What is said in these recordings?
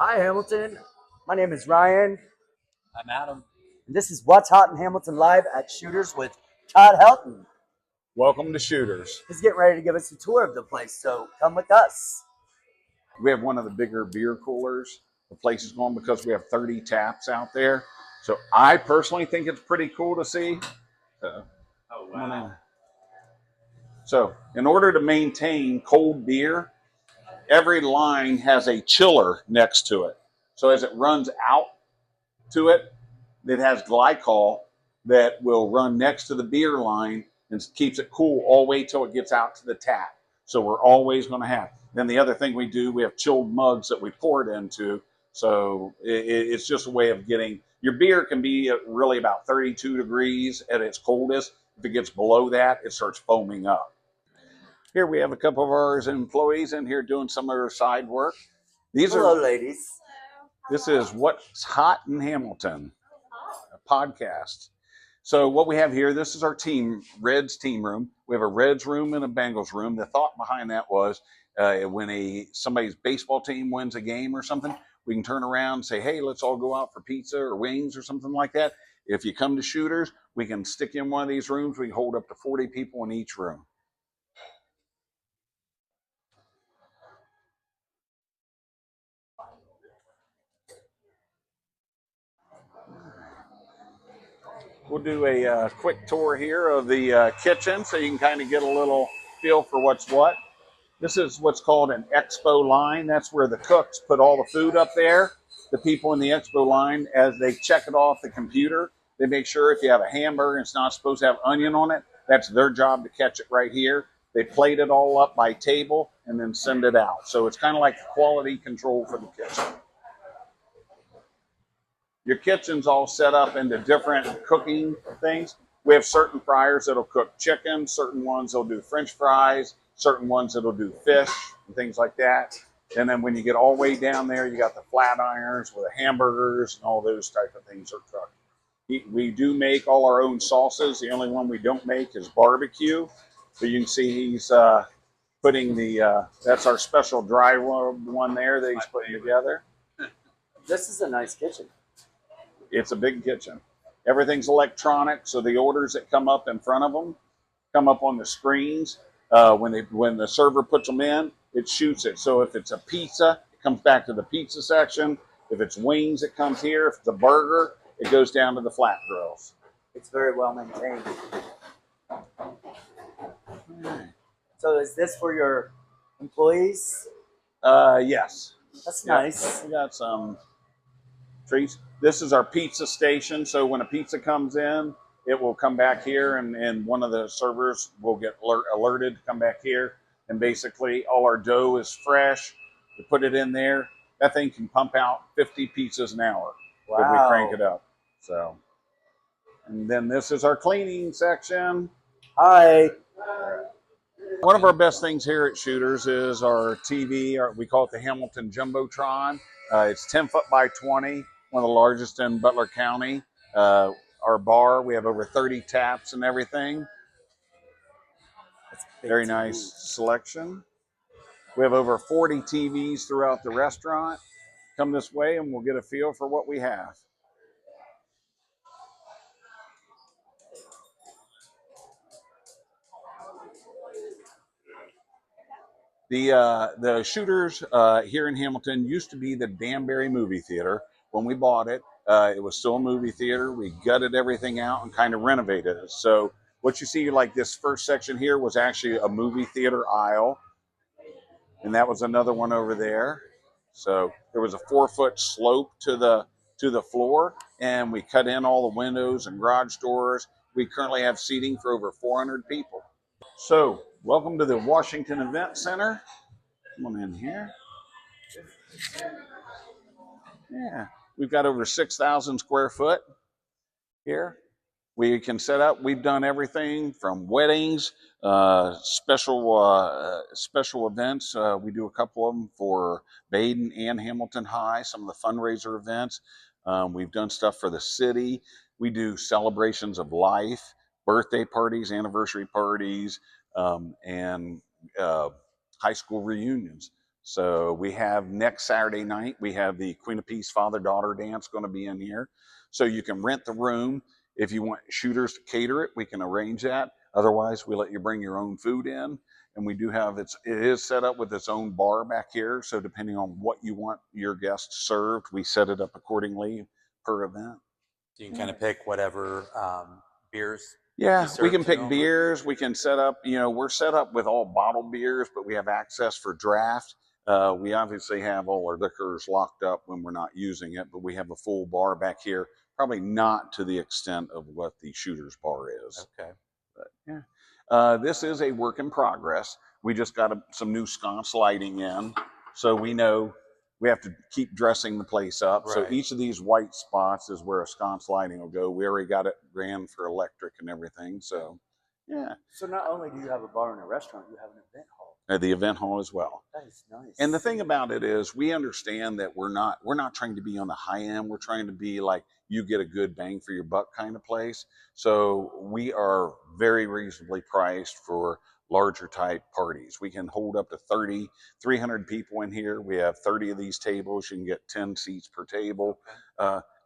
Hi, Hamilton. My name is Ryan, I'm Adam. and this is What's Hot in Hamilton Live at Shooters with Todd Helton. Welcome to Shooters. He's getting ready to give us a tour of the place, so come with us. We have one of the bigger beer coolers. The place is going because we have 30 taps out there. So I personally think it's pretty cool to see. Oh, wow. So in order to maintain cold beer, every line has a chiller next to it. So as it runs out to it, it has glycol that will run next to the beer line and keeps it cool all the way till it gets out to the tap. So we're always going to have. Then the other thing we do, we have chilled mugs that we pour it into. So it's just a way of getting your beer can be really about 32 degrees at its coldest. If it gets below that, it starts foaming up. Here we have a couple of our employees in here doing some of their side work. Hello, ladies. This is What's Hot in Hamilton, a podcast. So what we have here, this is our team, Reds team room. We have a Reds room and a Bengals room. The thought behind that was when somebody's baseball team wins a game or something, we can turn around and say, hey, let's all go out for pizza or wings or something like that. If you come to Shooters, we can stick you in one of these rooms. We can hold up to 40 people in each room. We'll do a quick tour here of the kitchen so you can kind of get a little feel for what's what. This is what's called an expo line. That's where the cooks put all the food up there. The people in the expo line, as they check it off the computer, they make sure if you have a hamburger and it's not supposed to have onion on it, that's their job to catch it right here. They plate it all up by table and then send it out. So it's kind of like quality control for the kitchen. Your kitchen's all set up into different cooking things. We have certain fryers that'll cook chicken, certain ones that'll do French fries, certain ones that'll do fish and things like that. And then when you get all the way down there, you got the flat irons where the hamburgers and all those type of things are cooked. We do make all our own sauces. The only one we don't make is barbecue. But you can see he's putting that's our special dry one there that he's putting together. This is a nice kitchen. It's a big kitchen. Everything's electronic, so the orders that come up in front of them come up on the screens. When the server puts them in, it shoots it. So if it's a pizza, it comes back to the pizza section. If it's wings, it comes here. If it's a burger, it goes down to the flat grills. It's very well maintained. So is this for your employees? Yes. That's nice. We got some treats. This is our pizza station. So when a pizza comes in, it will come back here and one of the servers will get alerted to come back here. And basically all our dough is fresh. We put it in there. That thing can pump out 50 pizzas an hour if we crank it up. So, and then this is our cleaning section. Hi. One of our best things here at Shooters is our TV. We call it the Hamilton Jumbotron. It's 10 foot by 20, one of the largest in Butler County. Our bar, we have over 30 taps and everything. Very nice selection. We have over 40 TVs throughout the restaurant. Come this way and we'll get a feel for what we have. The Shooters here in Hamilton used to be the Danbury movie theater. When we bought it, it was still a movie theater. We gutted everything out and kind of renovated it. So what you see, like this first section here, was actually a movie theater aisle, and that was another one over there. So there was a 4-foot slope to the floor, and we cut in all the windows and garage doors. We currently have seating for over 400 people. So welcome to the Washington Event Center. Come on in here. Yeah, we've got over 6,000 square foot here. We can set up. We've done everything from weddings, special events. We do a couple of them for Baden and Hamilton High. Some of the fundraiser events. We've done stuff for the city. We do celebrations of life, birthday parties, anniversary parties, and high school reunions. So we have next Saturday night, we have the Queen of Peace father-daughter dance going to be in here. So you can rent the room. If you want shooters to cater it, we can arrange that. Otherwise, we let you bring your own food in. And we do have it is set up with its own bar back here. So depending on what you want your guests served, we set it up accordingly per event. So you can kind of pick whatever beers Yeah, you we serve can to pick them. beers. We can set up, we're set up with all bottled beers, but we have access for draft. We obviously have all our liquors locked up when we're not using it, but we have a full bar back here. Probably not to the extent of what the Shooter's Bar is. Okay. But yeah. This is a work in progress. We just got some new sconce lighting in, so we know we have to keep dressing the place up. Right. So each of these white spots is where a sconce lighting will go. We already got it ran for electric and everything. So yeah. So not only do you have a bar and a restaurant, you have an event hall. The event hall as well. That is nice. And the thing about it is we understand that we're not trying to be on the high end. We're trying to be like you get a good bang for your buck kind of place. So we are very reasonably priced for larger type parties. We can hold up to 300 people in here. We have 30 of these tables. You can get 10 seats per table.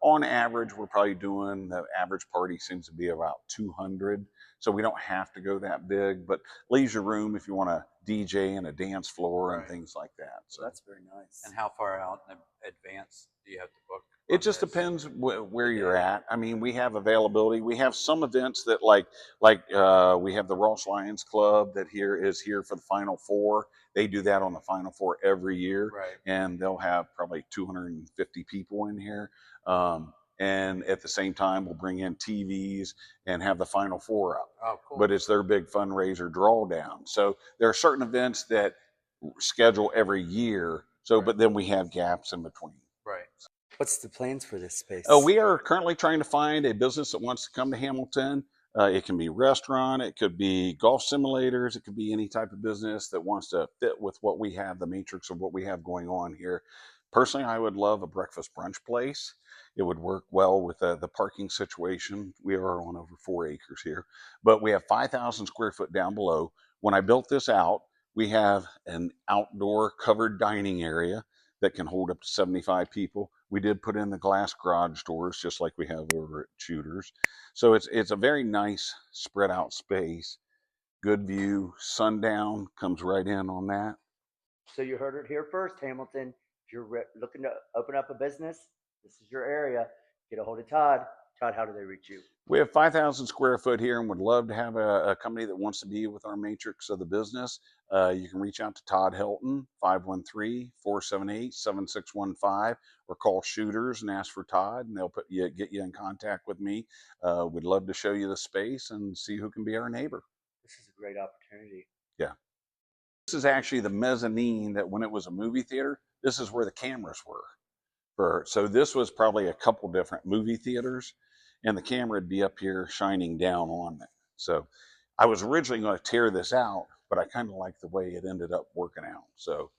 On average, we're probably doing, the average party seems to be about 200. So we don't have to go that big, but leisure room if you want to DJ and a dance floor and things like that. So that's very nice. And how far out in advance do you have to book? It just depends where you're at. I mean, we have availability. We have some events that like we have the Ross Lions Club that is here for the Final Four. They do that on the Final Four every year, Right. and they'll have probably 250 people in here. And at the same time, we'll bring in TVs and have the Final Four up. Oh, cool. But it's their big fundraiser drawdown. So there are certain events that schedule every year. So, Right. but then we have gaps in between. Right. What's the plans for this space? Oh, we are currently trying to find a business that wants to come to Hamilton. It can be restaurant, it could be golf simulators, it could be any type of business that wants to fit with what we have, the matrix of what we have going on here. Personally, I would love a breakfast brunch place. It would work well with the parking situation. We are on over 4 acres here, but we have 5,000 square foot down below. When I built this out, we have an outdoor covered dining area that can hold up to 75 people. We did put in the glass garage doors just like we have over at Shooters. So it's a very nice spread out space. Good view. Sundown comes right in on that. So you heard it here first, Hamilton. If you're looking to open up a business, this is your area. Get a hold of Todd. Todd, how do they reach you? We have 5,000 square foot here and would love to have a company that wants to be with our matrix of the business. You can reach out to Todd Helton, 513-478-7615, or call Shooters and ask for Todd, and they'll get you in contact with me. We'd love to show you the space and see who can be our neighbor. This is a great opportunity. Yeah. This is actually the mezzanine that when it was a movie theater, this is where the cameras were. So this was probably a couple different movie theaters, and the camera would be up here shining down on it. So I was originally going to tear this out, but I kind of like the way it ended up working out. So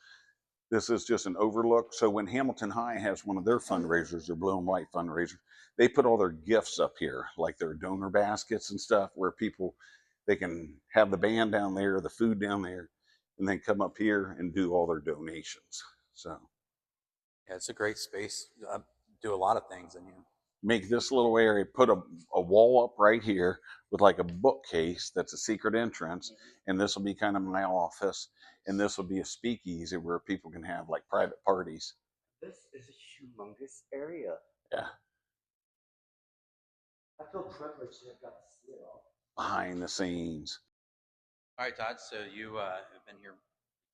this is just an overlook. So when Hamilton High has one of their fundraisers, their blue and white fundraiser, they put all their gifts up here, like their donor baskets and stuff, where they can have the band down there, the food down there, and then come up here and do all their donations. So yeah, it's a great space. Do a lot of things in here. Make this little area, put a wall up right here with like a bookcase that's a secret entrance, and this will be kind of my office, and this will be a speakeasy where people can have like private parties. This is a humongous area. Yeah. I feel privileged to have got to see it all. Behind the scenes. All right, Todd. So you have been here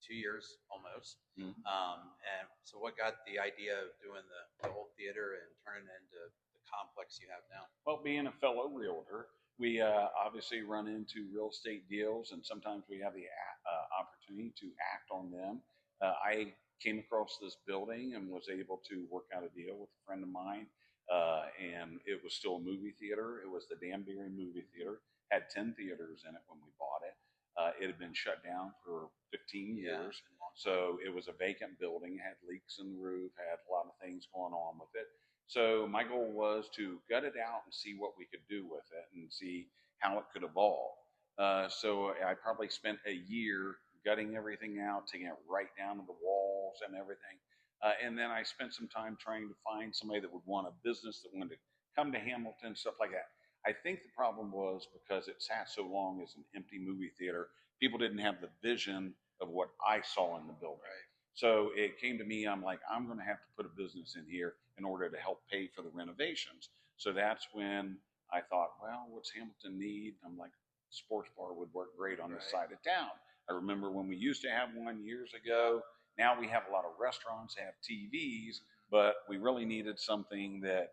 2 years almost. Mm-hmm. And so what got the idea of doing the whole theater and turning it into the complex you have now? Well, being a fellow realtor, we obviously run into real estate deals, and sometimes we have the opportunity to act on them. I came across this building and was able to work out a deal with a friend of mine, and it was still a movie theater. It was the Danbury Movie Theater. Had 10 theaters in it when we bought it. It had been shut down for 15 years. Yeah. So it was a vacant building, had leaks in the roof, had a lot of things going on with it. So my goal was to gut it out and see what we could do with it and see how it could evolve. So I probably spent a year gutting everything out, taking it right down to the walls and everything. And then I spent some time trying to find somebody that would want a business that wanted to come to Hamilton, stuff like that. I think the problem was because it sat so long as an empty movie theater, people didn't have the vision of what I saw in the building. Right. So it came to me, I'm like, I'm going to have to put a business in here in order to help pay for the renovations. So that's when I thought, well, what's Hamilton need? I'm like, sports bar would work great on this Right. side of town. I remember when we used to have one years ago. Now we have a lot of restaurants have TVs, but we really needed something that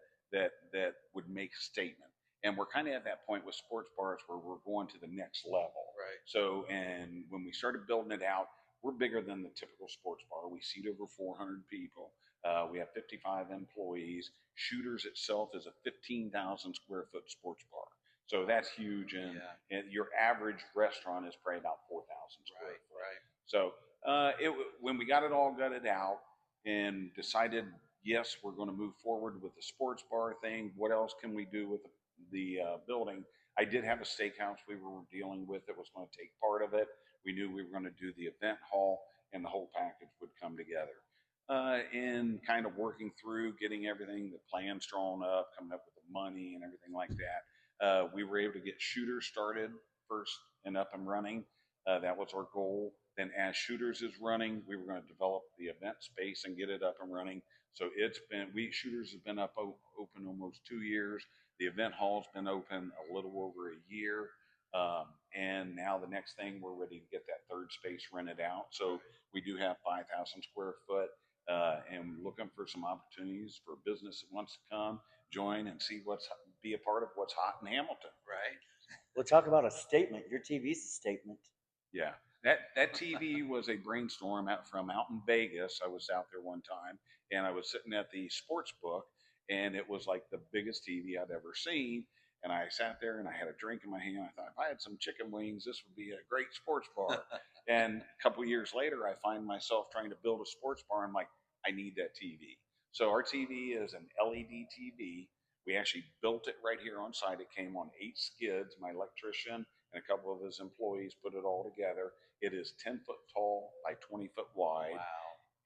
would make a statement. And we're kind of at that point with sports bars where we're going to the next level. Right. So, and when we started building it out, we're bigger than the typical sports bar. We seat over 400 people. We have 55 employees. Shooters itself is a 15,000 square foot sports bar. So that's huge. And your average restaurant is probably about 4,000 square Right. foot. Right. So when we got it all gutted out and decided, yes, we're going to move forward with the sports bar thing. What else can we do with the building? I did have a steakhouse we were dealing with that was going to take part of it. We knew we were going to do the event hall, and the whole package would come together. In kind of working through getting everything, the plans drawn up, coming up with the money and everything like that, we were able to get Shooters started first and up and running. That was our goal. Then as Shooters is running, we were going to develop the event space and get it up and running. So Shooters has been up open almost 2 years. The event hall's been open a little over a year. And now the next thing, we're ready to get that third space rented out. So we do have 5,000 square foot, and looking for some opportunities for business that wants to come, join, and be a part of what's hot in Hamilton. Right. We'll talk about a statement. Your TV's a statement. Yeah, that TV was a brainstorm from out in Vegas. I was out there one time, and I was sitting at the sports book, and it was like the biggest TV I'd ever seen. And I sat there and I had a drink in my hand. I thought, if I had some chicken wings, this would be a great sports bar. And a couple of years later, I find myself trying to build a sports bar. I'm like, I need that TV. So our TV is an LED TV. We actually built it right here on site. It came on 8 skids. My electrician and a couple of his employees put it all together. It is 10 foot tall by 20 foot wide. Wow.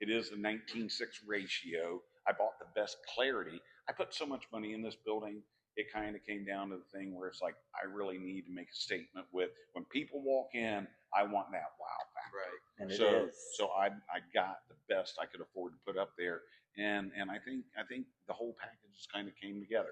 It is a 19:6 ratio. I bought the best clarity. I put so much money in this building. It kind of came down to the thing where it's like, I really need to make a statement with when people walk in, I want that wow factor. Right. And it So is. so I got the best I could afford to put up there. And I think the whole package just kind of came together.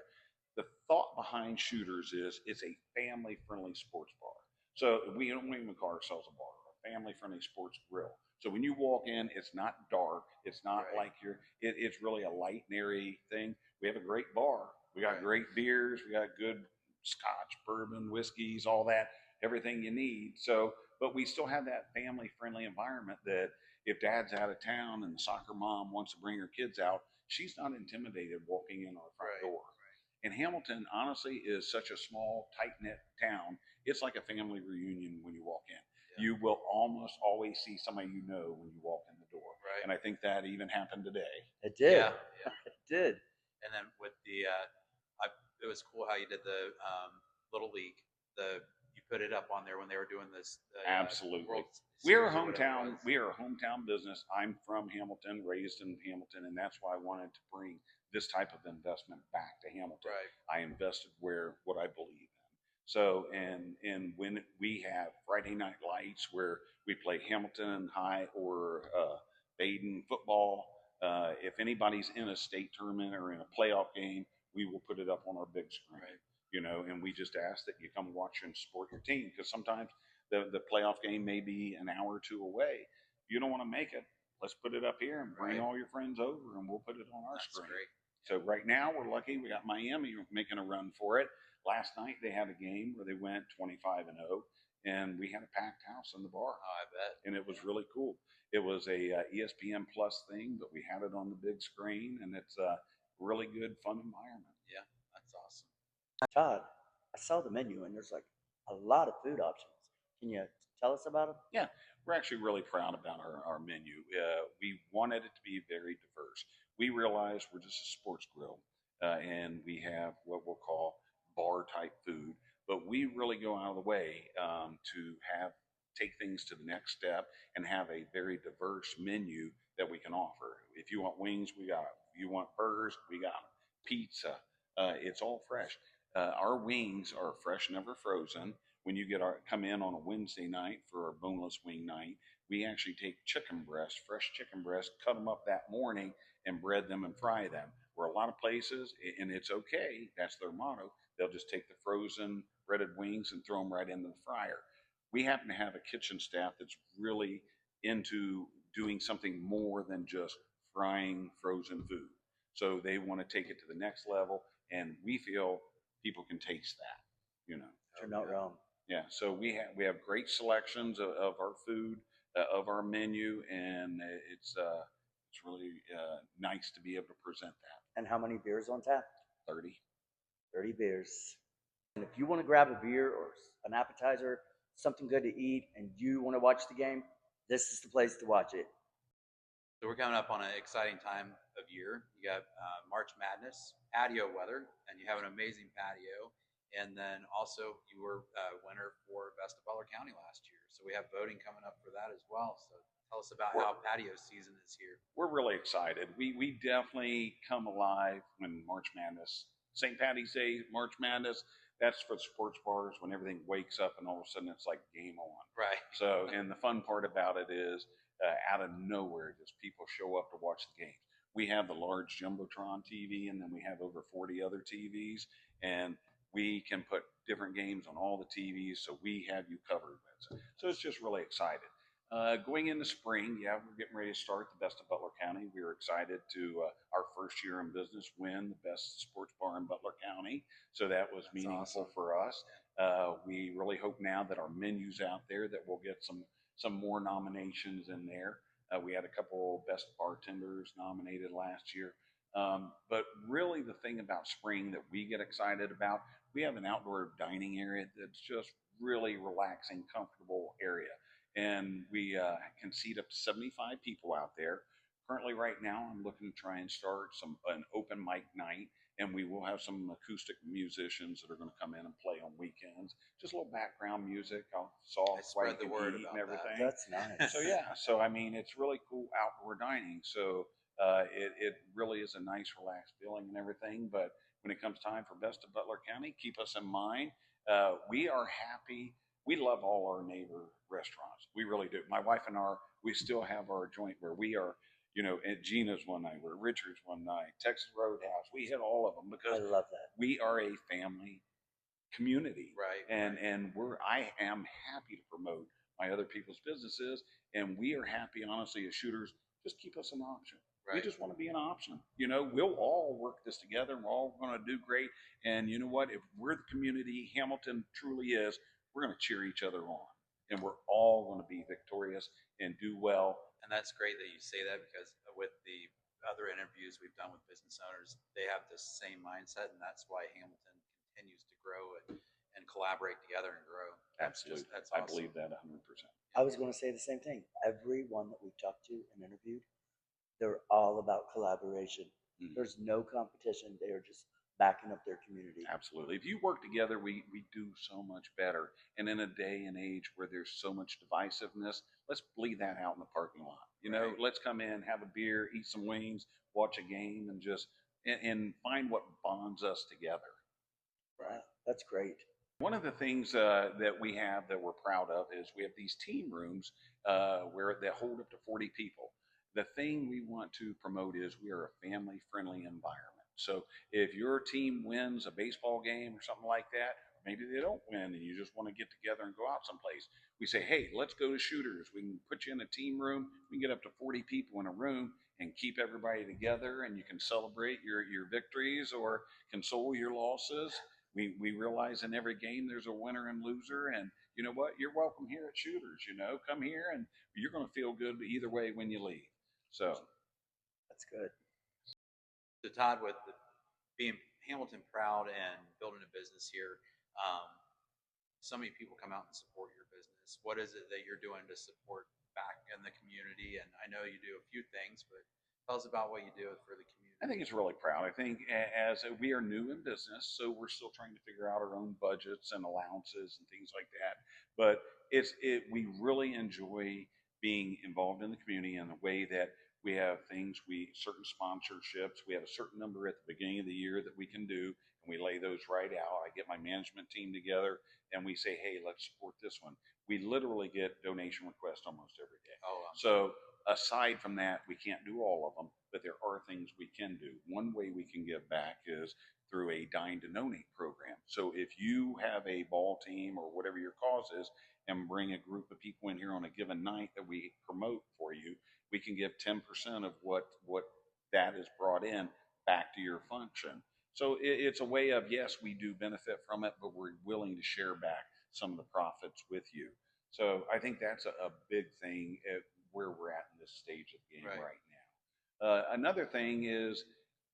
The thought behind Shooters is it's a family friendly sports bar. So we don't even call ourselves a bar, a family friendly sports grill. So when you walk in, it's not dark. It's not Right. like it's really a light and airy thing. We have a great bar. We got Right. great beers. We got good scotch, bourbon, whiskeys, all that, everything you need. So, but we still have that family friendly environment that if dad's out of town and the soccer mom wants to bring her kids out, she's not intimidated walking in our front Right. door. And Hamilton, honestly, is such a small, tight knit town. It's like a family reunion when you walk in. Yeah. You will almost always see somebody you know when you walk in the door. Right. And I think that even happened today. It did. Yeah. Yeah. It did. And then with the, it was cool how you did the Little League. You put it up on there when they were doing this. Absolutely. World We're a Series or whatever it hometown. was. We are a hometown business. I'm from Hamilton, raised in Hamilton, and that's why I wanted to bring this type of investment back to Hamilton. Right. I invested what I believe in. So, and when we have Friday night lights where we play Hamilton High or Baden football, if anybody's in a state tournament or in a playoff game, we will put it up on our big screen. Right. You know, and we just ask that you come watch and support your team, because sometimes the playoff game may be an hour or two away. If you don't want to make it, let's put it up here and bring Right. all your friends over, and we'll put it on our That's screen. great. So right now we're lucky. We got Miami making a run for it. Last night they had a game where they went 25-0, and we had a packed house in the bar, Oh, I bet. and it was really cool. It was a ESPN Plus thing, but we had it on the big screen, and it's a really good, fun environment. Yeah, that's awesome. Todd, I saw the menu and there's like a lot of food options. Can you tell us about them? Yeah, we're actually really proud about our menu. We wanted it to be very diverse. We realize we're just a sports grill, and we have what we'll call bar type food, but we really go out of the way to have take things to the next step and have a very diverse menu that we can offer. If you want wings, we got them. If you want burgers, we got them. Pizza, it's all fresh. Our wings are fresh, never frozen. When you come in on a Wednesday night for our boneless wing night, we actually take chicken breast, fresh chicken breast, cut them up that morning, and bread them and fry them. Where a lot of places, and it's okay, that's their motto, they'll just take the frozen breaded wings and throw them right into the fryer. We happen to have a kitchen staff that's really into doing something more than just frying frozen food. So they want to take it to the next level, and we feel people can taste that. You're not wrong. Yeah, so we have great selections of our food, of our menu, and it's really nice to be able to present that. And how many beers on tap? 30. 30 beers. And if you want to grab a beer or an appetizer, something good to eat, and you want to watch the game, this is the place to watch it. So we're coming up on an exciting time of year. You got March Madness, patio weather, and you have an amazing patio. And then also you were winner for Best of Butler County last year. So we have voting coming up for that as well. So tell us about how patio season is here. We're really excited. We definitely come alive when March Madness, St. Patty's Day, March Madness, that's for the sports bars when everything wakes up and all of a sudden it's like game on. Right. So, and the fun part about it is out of nowhere, just people show up to watch the games. We have the large Jumbotron TV, and then we have over 40 other TVs, and we can put different games on all the TVs, so we have you covered. So it's just really excited. Going into spring, yeah, we're getting ready to start the Best of Butler County. We are excited to, our first year in business, win the best sports bar in Butler County. So that was meaningful for us. We really hope now that our menu's out there that we'll get some more nominations in there. We had a couple best bartenders nominated last year. But really the thing about spring that we get excited about, we have an outdoor dining area that's just really relaxing, comfortable area. And we can seat up to 75 people out there. Currently right now, I'm looking to try and start an open mic night, and we will have some acoustic musicians that are going to come in and play on weekends. Just a little background music, soft, Spread the word about and everything. That's nice. So yeah, so I mean, it's really cool outdoor dining. So it really is a nice, relaxed feeling and everything. But when it comes time for Best of Butler County, keep us in mind. We are happy. We love all our neighbor restaurants. We really do. My wife and we still have our joint where we are, at Gina's one night, we're at Richard's one night, Texas Roadhouse. We hit all of them because I love that. we are a family community. Right. And I am happy to promote my other people's businesses, and we are happy, honestly, as shooters, just keep us an option. Right. We just want to be an option. We'll all work this together, and we're all going to do great. And you know what? If we're the community Hamilton truly is, we're going to cheer each other on, and we're all going to be victorious and do well. And that's great that you say that, because with the other interviews we've done with business owners, they have the same mindset, and that's why Hamilton continues to grow and collaborate together and grow. Absolutely. That's awesome. I believe that 100%. I was going to say the same thing. Everyone that we've talked to and interviewed, they're all about collaboration. Mm-hmm. There's no competition. They are just backing up their community. Absolutely. If you work together, we do so much better. And in a day and age where there's so much divisiveness, let's bleed that out in the parking lot. Right. Let's come in, have a beer, eat some wings, watch a game, and just and find what bonds us together. Right. That's great. One of the things that we have that we're proud of is we have these team rooms where they hold up to 40 people. The thing we want to promote is we are a family-friendly environment. So if your team wins a baseball game or something like that, maybe they don't win and you just want to get together and go out someplace, we say, hey, let's go to Shooters. We can put you in a team room. We can get up to 40 people in a room and keep everybody together, and you can celebrate your victories or console your losses. We realize in every game there's a winner and loser, and you know what? You're welcome here at Shooters. Come here and you're going to feel good either way when you leave. So that's good. So Todd, with being Hamilton proud and building a business here, so many people come out and support your business. What is it that you're doing to support back in the community? And I know you do a few things, but Tell us about what you do for the community. I think it's really proud. I think as we are new in business, so we're still trying to figure out our own budgets and allowances and things like that. But we really enjoy being involved in the community in the way that we have things, we certain sponsorships. We have a certain number at the beginning of the year that we can do, and we lay those right out. I get my management team together and we say, hey, let's support this one. We literally get donation requests almost every day. Oh, So aside from that, we can't do all of them, but there are things we can do. One way we can give back is through a dine to donate program. So if you have a ball team or whatever your cause is and bring a group of people in here on a given night that we promote for you, we can give 10% of what that is brought in back to your function. So it's a way of, yes, we do benefit from it, but we're willing to share back some of the profits with you. So I think that's a big thing where we're at in this stage of the game right now. Another thing is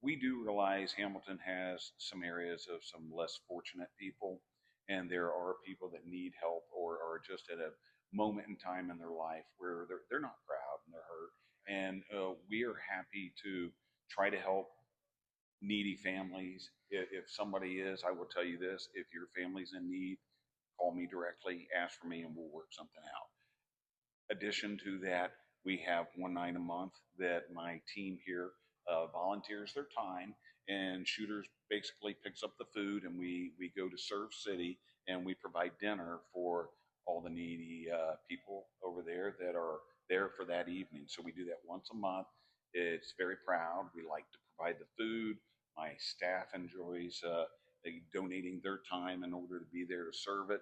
we do realize Hamilton has some areas of some less fortunate people, and there are people that need help or are just at a moment in time in their life where they're not proud and they're hurt. And we are happy to try to help needy families. If somebody is, I will tell you this, if your family's in need, call me directly, ask for me, and we'll work something out. Addition to that, we have one night a month that my team here volunteers their time, and Shooters basically picks up the food, and we go to Serve City and we provide dinner for all the needy people over there that are there for that evening. So we do that once a month. It's very proud. We like to provide the food. My staff enjoys donating their time in order to be there to serve it.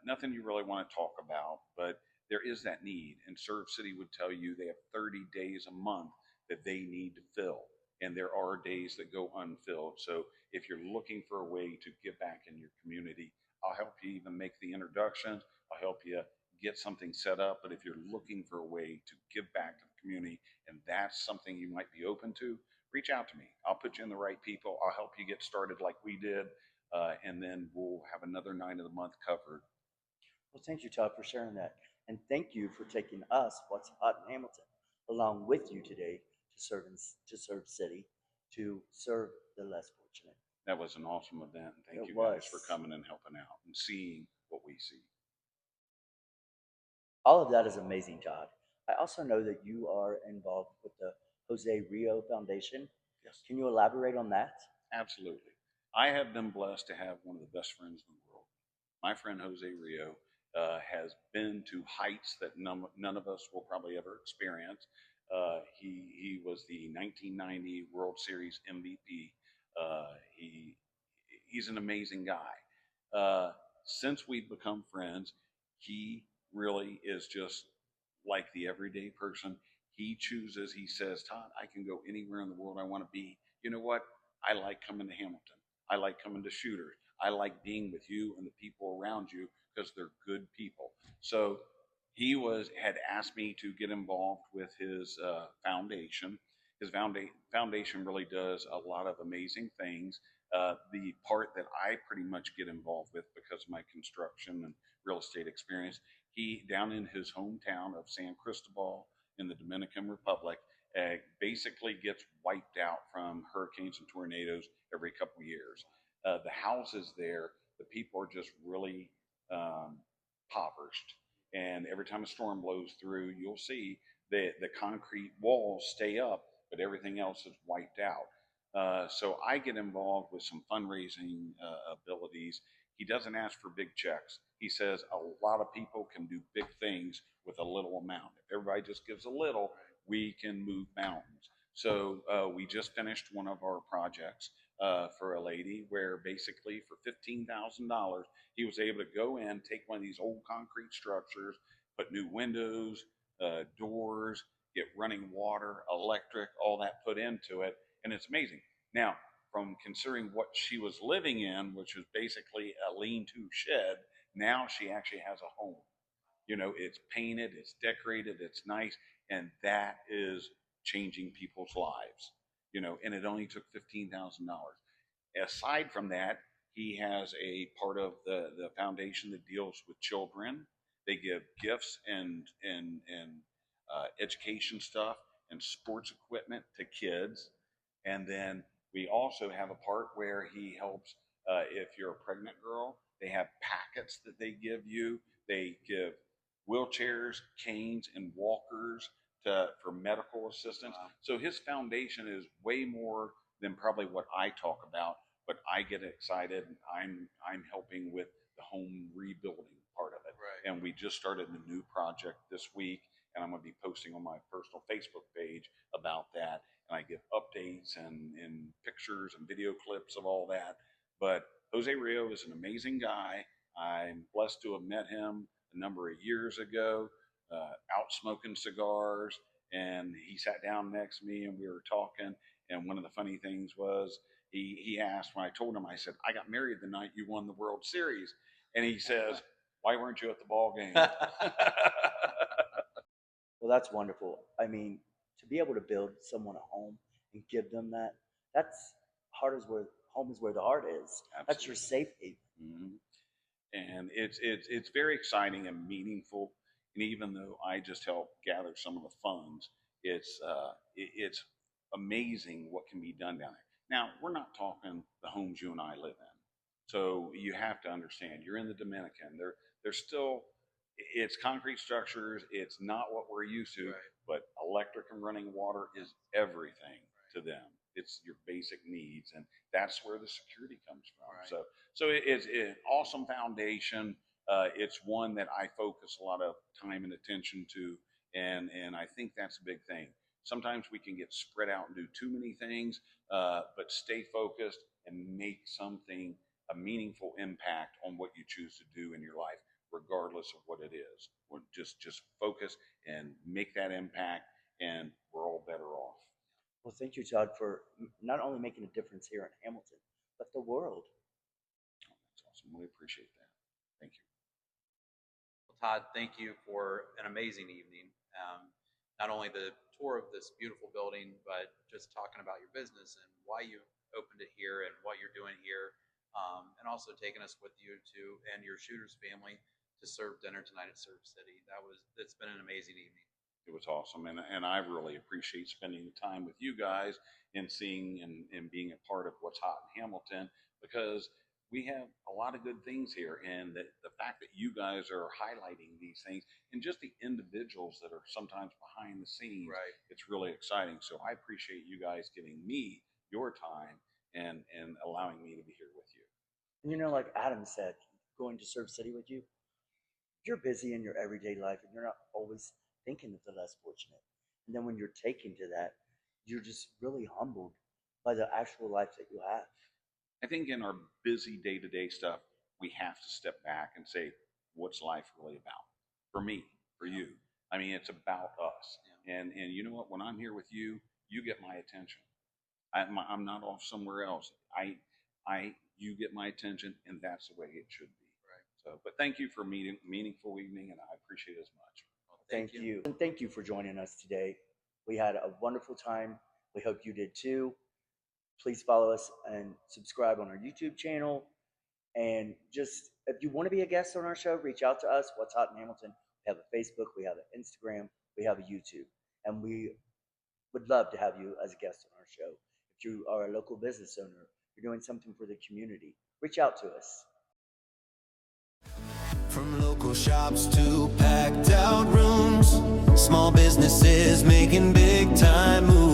Nothing you really want to talk about, but there is that need. And Serve City would tell you they have 30 days a month that they need to fill. And there are days that go unfilled. So if you're looking for a way to give back in your community, I'll help you even make the introductions. I'll help you get something set up. But if you're looking for a way to give back to the community and that's something you might be open to, reach out to me. I'll put you in the right people. I'll help you get started like we did. And then we'll have another night of the month covered. Well, thank you, Todd, for sharing that. And thank you for taking us, What's Hot in Hamilton, along with you today to serve City, to serve the less fortunate. That was an awesome event. And thank It you was. guys for coming and helping out and seeing what we see. All of that is amazing, Todd. I also know that you are involved with the Jose Rio Foundation. Yes. Can you elaborate on that? Absolutely. I have been blessed to have one of the best friends in the world. My friend Jose Rio has been to heights that none of us will probably ever experience. He was the 1990 World Series MVP. He's an amazing guy. Since we've become friends, he really is just like the everyday person. He chooses, he says, Todd, I can go anywhere in the world I want to be. You know what? I like coming to Hamilton. I like coming to Shooters. I like being with you and the people around you because they're good people. So he had asked me to get involved with his foundation. His foundation really does a lot of amazing things. The part that I pretty much get involved with because of my construction and real estate experience, he down in his hometown of San Cristobal in the Dominican Republic basically gets wiped out from hurricanes and tornadoes every couple of years. The houses there, the people are just really impoverished. And every time a storm blows through, you'll see the concrete walls stay up, but everything else is wiped out. So I get involved with some fundraising abilities. He doesn't ask for big checks. He says a lot of people can do big things with a little amount. If everybody just gives a little, we can move mountains. So we just finished one of our projects for a lady where basically for $15,000, he was able to go in, take one of these old concrete structures, put new windows, doors, get running water, electric, all that put into it. And it's amazing. Now, from considering what she was living in, which was basically a lean-to shed, now she actually has a home. You know, it's painted, it's decorated, it's nice, and that is changing people's lives. You know, and it only took $15,000. Aside from that, he has a part of the foundation that deals with children. They give gifts and education stuff and sports equipment to kids. And then we also have a part where he helps, if you're a pregnant girl, they have packets that they give you. They give wheelchairs, canes, and walkers for medical assistance. Wow. So his foundation is way more than probably what I talk about, but I get excited. I'm helping with the home rebuilding part of it. Right. And we just started a new project this week, and I'm going to be posting on my personal Facebook page about that. And I give updates and pictures and video clips of all that. But Jose Rio is an amazing guy. I'm blessed to have met him a number of years ago, out smoking cigars, and he sat down next to me and we were talking. And one of the funny things was he asked, when I told him, I said, I got married the night you won the World Series. And he says, why weren't you at the ball game? Well, that's wonderful. I mean, to be able to build someone a home and give them that, that's home is where the heart is. Absolutely. That's your safe haven. Mm-hmm. And it's very exciting and meaningful. And even though I just help gather some of the funds, it's amazing what can be done down there. Now, we're not talking the homes you and I live in. So you have to understand, you're in the Dominican. They're still, it's concrete structures. It's not what we're used to, Right. but electric and running water is everything to them. It's your basic needs, and that's where the security comes from. Right. So it's an awesome foundation. It's one that I focus a lot of time and attention to, and I think that's a big thing. Sometimes we can get spread out and do too many things, but stay focused and make something a meaningful impact on what you choose to do in your life, regardless of what it is. Or just focus and make that impact, and we're all better off. Well, thank you, Todd, for not only making a difference here in Hamilton, but the world. Oh, that's awesome. We appreciate that. Thank you. Well, Todd, thank you for an amazing evening. Not only the tour of this beautiful building, but just talking about your business and why you opened it here and what you're doing here, and also taking us with you and your Shooters family to serve dinner tonight at Serve City. It's been an amazing evening. It was awesome, and I really appreciate spending the time with you guys and seeing and being a part of what's hot in Hamilton, because we have a lot of good things here, and the fact that you guys are highlighting these things and just the individuals that are sometimes behind the scenes, Right. It's really exciting. So I appreciate you guys giving me your time and allowing me to be here with you. And like Adam said, going to Serve City with you, you're busy in your everyday life and you're not always thinking of the less fortunate. And then when you're taken to that, you're just really humbled by the actual life that you have. I think in our busy day-to-day stuff, we have to step back and say, what's life really about? For me, for you. I mean, it's about us. Yeah. And you know what? When I'm here with you, you get my attention. I'm not off somewhere else. You get my attention, and that's the way it should be. Right. So, but thank you for meaningful evening, and I appreciate it as much. Well, Thank you. And thank you for joining us today. We had a wonderful time. We hope you did too. Please follow us and subscribe on our YouTube channel. And just, if you want to be a guest on our show, reach out to us. What's Hot in Hamilton? We have a Facebook, we have an Instagram, we have a YouTube. And we would love to have you as a guest on our show. If you are a local business owner, you're doing something for the community, reach out to us. From local shops to packed out rooms, small businesses making big time moves.